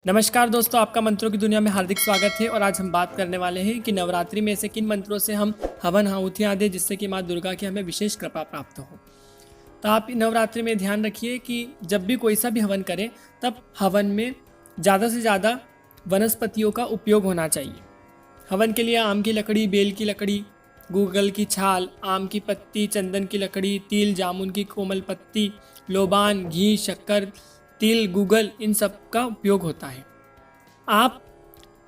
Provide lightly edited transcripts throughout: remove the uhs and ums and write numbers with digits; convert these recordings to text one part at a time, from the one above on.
नमस्कार दोस्तों, आपका मंत्रों की दुनिया में हार्दिक स्वागत है। और आज हम बात करने वाले हैं कि नवरात्रि में ऐसे किन मंत्रों से हम हवन आहुतियाँ दें जिससे कि माँ दुर्गा की हमें विशेष कृपा प्राप्त हो। तो आप नवरात्रि में ध्यान रखिए कि जब भी कोई सा भी हवन करें तब हवन में ज़्यादा से ज़्यादा वनस्पतियों का उपयोग होना चाहिए। हवन के लिए आम की लकड़ी, बेल की लकड़ी, गूगल की छाल, आम की पत्ती, चंदन की लकड़ी, तिल, जामुन की कोमल पत्ती, लोबान, घी, शक्कर, तिल, गूगल, इन सब का उपयोग होता है। आप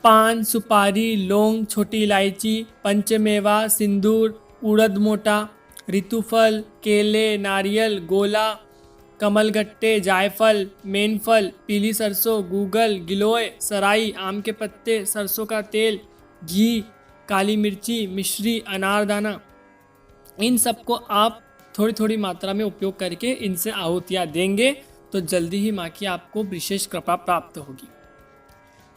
पान, सुपारी, लौंग, छोटी इलायची, पंचमेवा, सिंदूर, उड़द मोटा, ऋतुफल, केले, नारियल, गोला, कमलगट्टे, जायफल, मेनफल, पीली सरसों, गूगल, गिलोय, सराई, आम के पत्ते, सरसों का तेल, घी, काली मिर्ची, मिश्री, अनारदाना, इन सबको आप थोड़ी थोड़ी मात्रा में उपयोग करके इनसे आहुतियाँ देंगे तो जल्दी ही माँ की आपको विशेष कृपा प्राप्त होगी।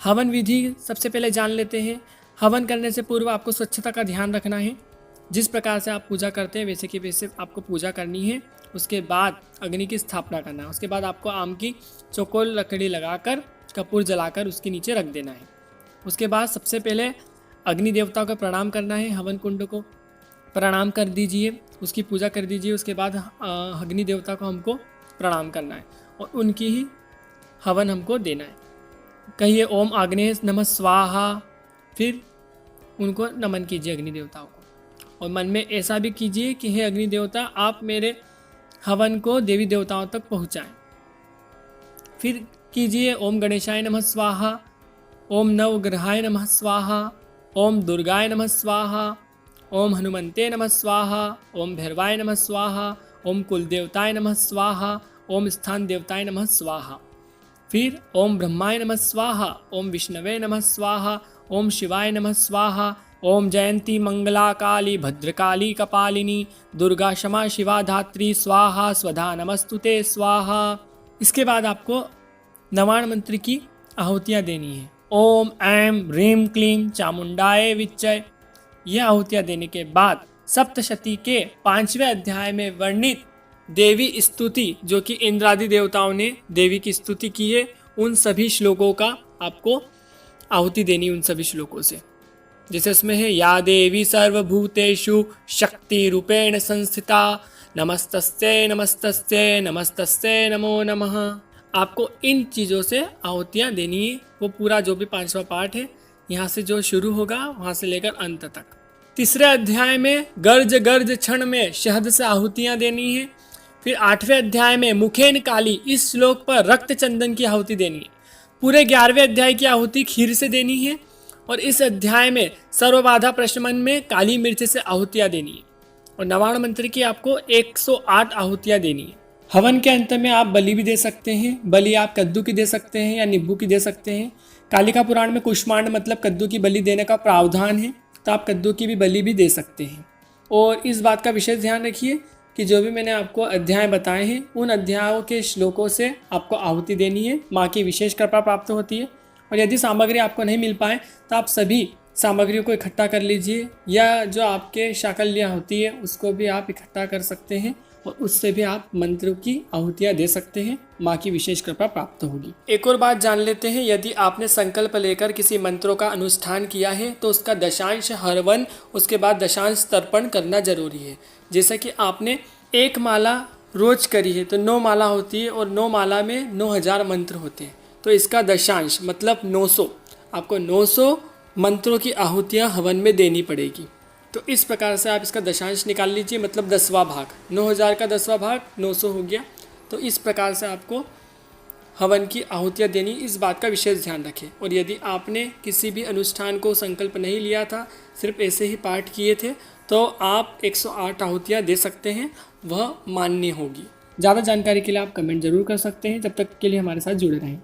हवन विधि सबसे पहले जान लेते हैं। हवन करने से पूर्व आपको स्वच्छता का ध्यान रखना है। जिस प्रकार से आप पूजा करते हैं वैसे की वैसे आपको पूजा करनी है। उसके बाद अग्नि की स्थापना करना है। उसके बाद आपको आम की चौकोर लकड़ी लगाकर कपूर जलाकर उसके नीचे रख देना है। उसके बाद सबसे पहले अग्नि देवता को प्रणाम करना है। हवन कुंड को प्रणाम कर दीजिए, उसकी पूजा कर दीजिए। उसके बाद अग्नि देवता को हमको प्रणाम करना है और उनकी ही हवन हमको देना है। कहिए ओम आग्नेय नमः स्वाहा, फिर उनको नमन कीजिए अग्नि देवताओं को। और मन में ऐसा भी कीजिए कि हे अग्नि देवता, आप मेरे हवन को देवी देवताओं तक पहुँचाएं। फिर कीजिए ओम गणेशाय नमः स्वाहा, ओम नवग्रहाय नमः स्वाहा, ओम दुर्गाय नमः स्वाहा, ओम हनुमंते नमः स्वाहा, ओम भैरवाय नमः स्वाहा, ओम कुलदेवताय नमः स्वाहा, ओम स्थान देवताय नमः स्वाहा। फिर ओम ब्रह्माय नमः स्वाहा, ओम विष्णवे नमः स्वाहा, ओम शिवाय नमः स्वाहा, ओम जयंती मंगला काली भद्रकाली कपालिनी दुर्गा क्षमा शिवा धात्री स्वाहा स्वधा नमस्तुते स्वाहा। इसके बाद आपको नवाण मंत्र की आहुतियाँ देनी है। ओम ऐं ह्रीं क्लीं चामुंडाय विच्चय। यह आहुतियाँ देने के बाद सप्तशती के 5वें अध्याय में वर्णित देवी स्तुति, जो कि इंद्रादि देवताओं ने देवी की स्तुति की है, उन सभी श्लोकों का आपको आहुति देनी। उन सभी श्लोकों से जैसे उसमें है या देवी सर्वभूतेषु शक्ति रूपेण संस्थिता नमस्तस्यै नमस्तस्यै नमस्तस्यै नमो नमः। आपको इन चीज़ों से आहुतियाँ देनी है। वो पूरा जो भी 5वां पाठ है, यहाँ से जो शुरू होगा वहाँ से लेकर अंत तक। तीसरे अध्याय में गर्ज गर्ज क्षण में शहद से आहुतियाँ देनी है। फिर 8वें अध्याय में मुखेन काली, इस श्लोक पर रक्त चंदन की आहुति देनी है। पूरे 11वें अध्याय की आहुति खीर से देनी है। और इस अध्याय में सर्वबाधा प्रशमन में काली मिर्च से आहुतियाँ देनी है। और नवाण मंत्र की आपको 108 आहुतियाँ देनी है। हवन के अंत में आप बलि भी दे सकते हैं। बलि आप कद्दू की दे सकते हैं या नींबू की दे सकते हैं। कालिका पुराण में कुष्मांड मतलब कद्दू की बलि देने का प्रावधान है, तो आप कद्दू की भी बलि भी दे सकते हैं। और इस बात का विशेष ध्यान रखिए कि जो भी मैंने आपको अध्याय बताए हैं उन अध्यायों के श्लोकों से आपको आहुति देनी है। माँ की विशेष कृपा प्राप्त होती है। और यदि सामग्री आपको नहीं मिल पाए तो आप सभी सामग्रियों को इकट्ठा कर लीजिए, या जो आपके शाकल्य होती है उसको भी आप इकट्ठा कर सकते हैं और उससे भी आप मंत्रों की आहुतियाँ दे सकते हैं। माँ की विशेष कृपा प्राप्त होगी। एक और बात जान लेते हैं, यदि आपने संकल्प लेकर किसी मंत्रों का अनुष्ठान किया है तो उसका दशांश हवन, उसके बाद दशांश तर्पण करना जरूरी है। जैसा कि आपने एक माला रोज करी है तो 9 माला होती है और 9 माला में 9000 मंत्र होते हैं, तो इसका दशांश मतलब 900, आपको 900 मंत्रों की आहुतियाँ हवन में देनी पड़ेगी। तो इस प्रकार से आप इसका दशांश निकाल लीजिए, मतलब 10वां भाग, 9000 का 10वां भाग 900 हो गया। तो इस प्रकार से आपको हवन की आहुतियाँ देनी, इस बात का विशेष ध्यान रखें। और यदि आपने किसी भी अनुष्ठान को संकल्प नहीं लिया था, सिर्फ ऐसे ही पाठ किए थे, तो आप 108 आहुतियाँ दे सकते हैं, वह मान्य होगी। ज़्यादा जानकारी के लिए आप कमेंट जरूर कर सकते हैं। जब तक के लिए हमारे साथ जुड़े रहें।